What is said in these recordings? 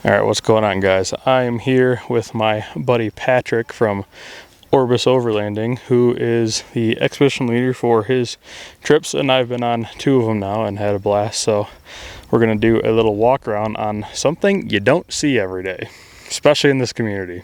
All right, what's going on, guys? I am here with my buddy Patrick from Orbis Overlanding, who is the expedition leader for his trips, and I've been on 2 of them now and had a blast. So we're gonna do a little walk around on something you don't see every day, especially in this community.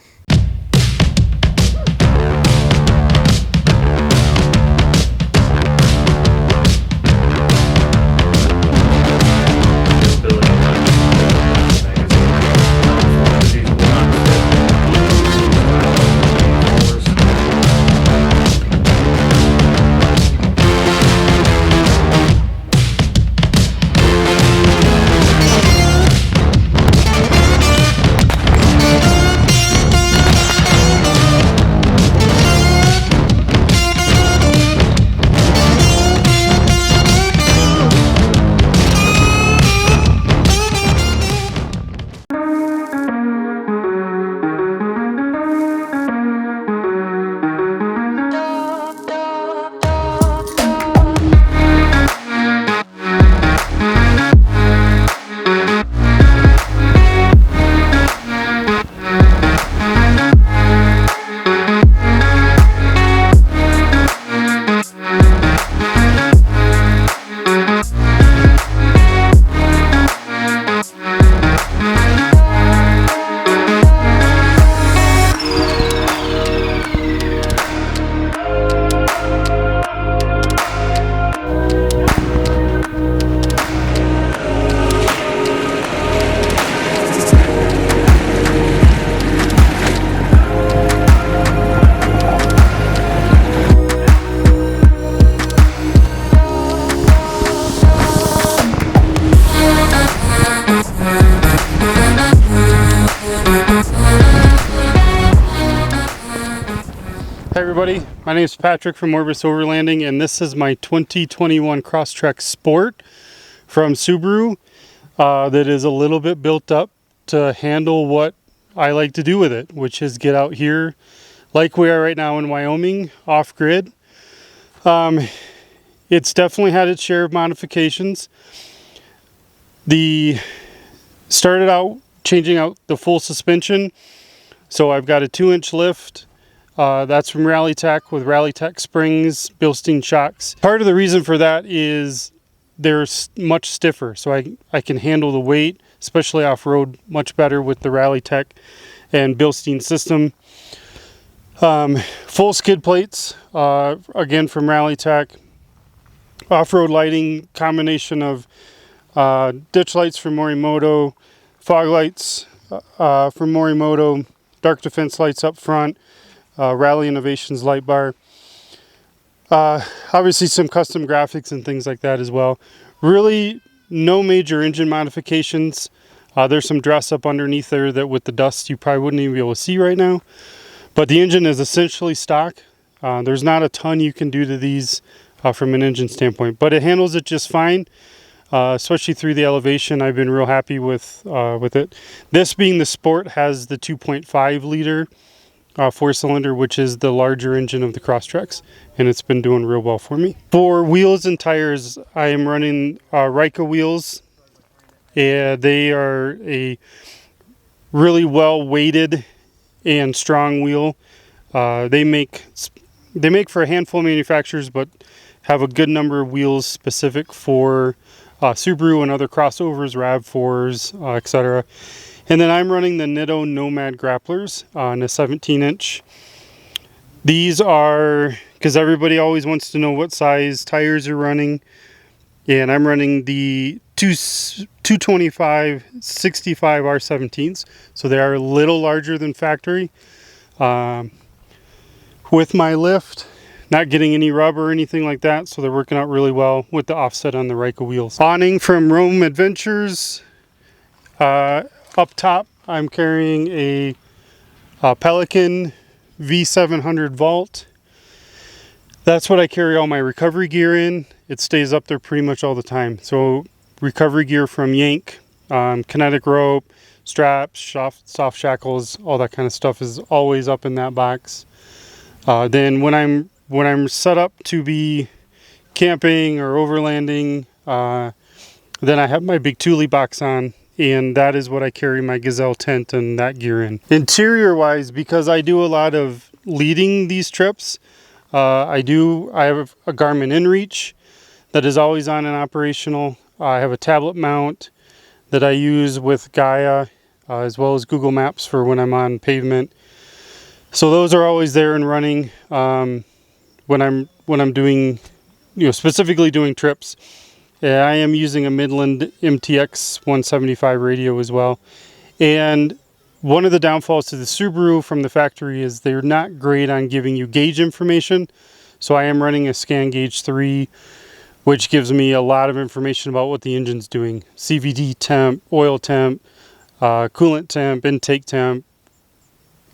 Hey everybody, my name is Patrick from Orbis Overlanding, and this is my 2021 Crosstrek Sport from Subaru that is a little bit built up to handle what I like to do with it, which is get out here like we are right now in Wyoming, off-grid. It's definitely had its share of modifications. Started out changing out the full suspension, so I've got a 2-inch lift. That's from Rallytech with Rallytech springs, Bilstein shocks. Part of the reason for that is they're much stiffer, so I can handle the weight, especially off-road, much better with the Rallytech and Bilstein system. Full skid plates, again from Rallytech. Off-road lighting, combination of ditch lights from Morimoto, fog lights from Morimoto, dark defense lights up front. Rally Innovations light bar. Obviously some custom graphics and things like that as well. Really no major engine modifications. There's some dress up underneath there that with the dust you probably wouldn't even be able to see right now. But the engine is essentially stock. There's not a ton you can do to these from an engine standpoint, but it handles it just fine. Especially through the elevation, I've been real happy with it. This being the Sport has the 2.5 liter 4-cylinder, which is the larger engine of the Crosstreks, and it's been doing real well for me. For wheels and tires, I am running Rika wheels. They are a really well weighted and strong wheel. They make for a handful of manufacturers, but have a good number of wheels specific for Subaru and other crossovers, RAV4s, etc. And then I'm running the Nitto Nomad grapplers on a 17-inch. These are, because everybody always wants to know what size tires you're running, and I'm running the 225 65 R17s, so they are a little larger than factory. With my lift, not getting any rub or anything like that, so they're working out really well with the offset on the Rika wheels. Awning from Rome Adventures. Up top, I'm carrying a Pelican V700 Vault. That's what I carry all my recovery gear in. It stays up there pretty much all the time. So recovery gear from Yank, kinetic rope, straps, soft shackles, all that kind of stuff is always up in that box. Then when I'm set up to be camping or overlanding, then I have my big Thule box on, and that is what I carry my Gazelle tent and that gear in. Interior wise, because I do a lot of leading these trips, I have a Garmin InReach that is always on and operational. I have a tablet mount that I use with Gaia, as well as Google Maps for when I'm on pavement. So those are always there and running when I'm doing, specifically doing trips. I am using a Midland MTX 175 radio as well. And one of the downfalls to the Subaru from the factory is they're not great on giving you gauge information. So I am running a Scan Gauge 3, which gives me a lot of information about what the engine's doing. CVT temp, oil temp, coolant temp, intake temp,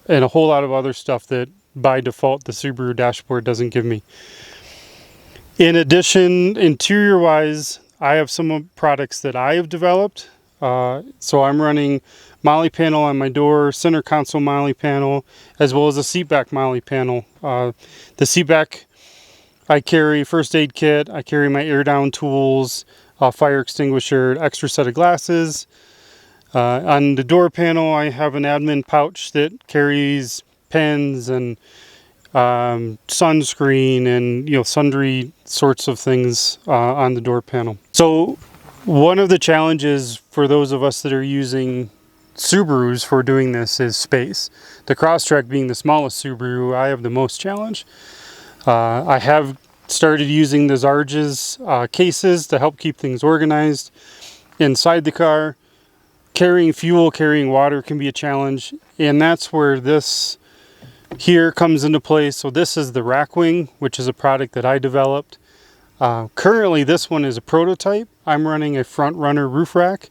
and a whole lot of other stuff that by default the Subaru dashboard doesn't give me. In addition, interior wise, I have some products that I have developed. So I'm running Molly panel on my door, center console Molly panel, as well as a seat back Molly panel. The seat back, I carry first aid kit, I carry my air down tools, fire extinguisher, extra set of glasses. On the door panel, I have an admin pouch that carries pens and sunscreen and sundry sorts of things on the door panel. So one of the challenges for those of us that are using Subarus for doing this is space. The Crosstrek being the smallest Subaru, I have the most challenge. I have started using the Zarges cases to help keep things organized inside the car. Carrying fuel, carrying water can be a challenge, and that's where this here comes into play. So this is the rack wing, which is a product that I developed. Currently this one is a prototype. I'm running a front runner roof rack,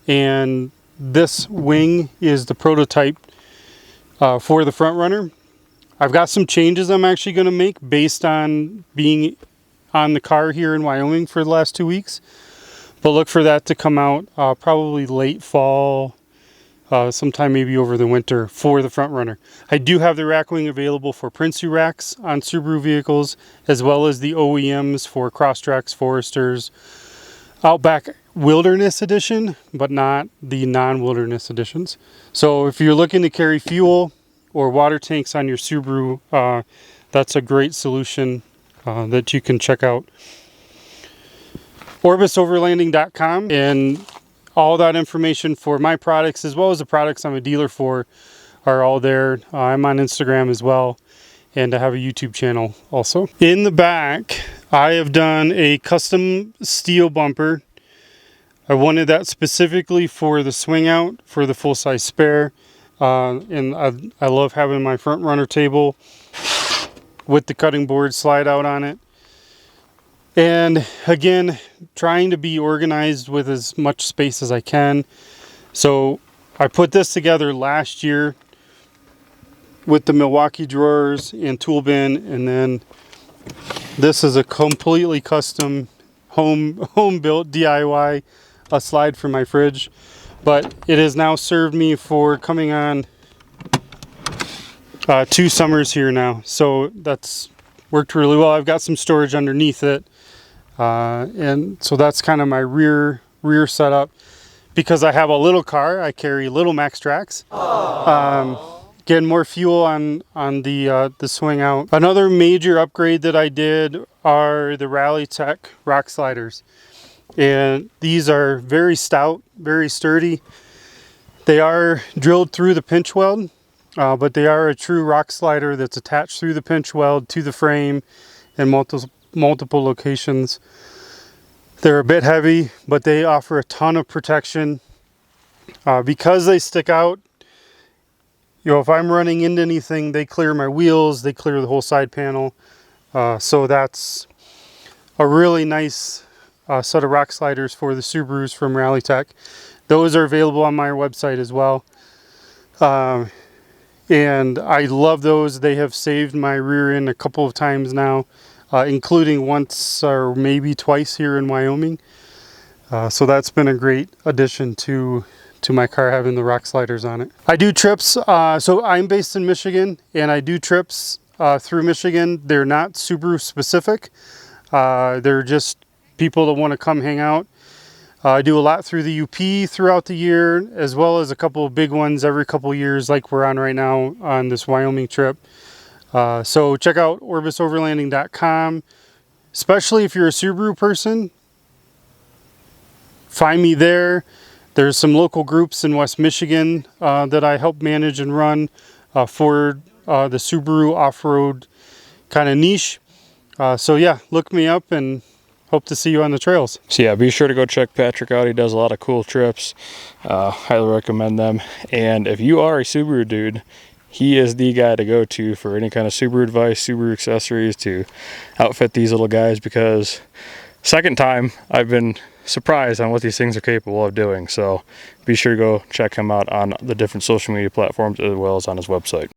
and this wing is the prototype for the front runner. I've got some changes I'm actually going to make based on being on the car here in Wyoming for the last 2 weeks, but look for that to come out probably late fall, sometime maybe over the winter for the front runner. I do have the rack wing available for Prinsu racks on Subaru vehicles, as well as the OEMs for Crosstreks, Foresters, Outback Wilderness Edition, but not the non-wilderness editions. So if you're looking to carry fuel or water tanks on your Subaru, that's a great solution that you can check out. OrbisOverlanding.com, and all that information for my products as well as the products I'm a dealer for are all there. I'm on Instagram as well, and I have a YouTube channel also. In the back, I have done a custom steel bumper. I wanted that specifically for the swing out for the full-size spare, and I love having my front runner table with the cutting board slide out on it. And again, trying to be organized with as much space as I can. So I put this together last year with the Milwaukee drawers and tool bin, and then this is a completely custom home built DIY slide for my fridge. But it has now served me for coming on 2 summers here now. So that's worked really well. I've got some storage underneath it. And so that's kind of my rear setup. Because I have a little car, I carry little Max Tracks. Getting more fuel on the swing out. Another major upgrade that I did are the Rally Tech rock sliders. And these are very stout, very sturdy. They are drilled through the pinch weld, but they are a true rock slider that's attached through the pinch weld to the frame in multiple locations. They're a bit heavy, but they offer a ton of protection. Because they stick out, if I'm running into anything, they clear my wheels, they clear the whole side panel. So that's a really nice set of rock sliders for the Subarus from Rally Tech. Those are available on my website as well. And I love those. They have saved my rear end a couple of times now, including once or maybe twice here in Wyoming. So that's been a great addition to my car, having the rock sliders on it. I do trips, so I'm based in Michigan, and I do trips through Michigan. They're not Subaru specific. They're just people that want to come hang out. I do a lot through the UP throughout the year, as well as a couple of big ones every couple of years like we're on right now on this Wyoming trip. So check out orbisoverlanding.com, especially if you're a Subaru person. Find me there. There's some local groups in West Michigan that I help manage and run for the Subaru off-road kind of niche. So yeah, look me up and hope to see you on the trails. So yeah, be sure to go check Patrick out. He does a lot of cool trips. Highly recommend them. And if you are a Subaru dude, he is the guy to go to for any kind of Subaru advice, Subaru accessories to outfit these little guys, because second time I've been surprised on what these things are capable of doing. So be sure to go check him out on the different social media platforms as well as on his website.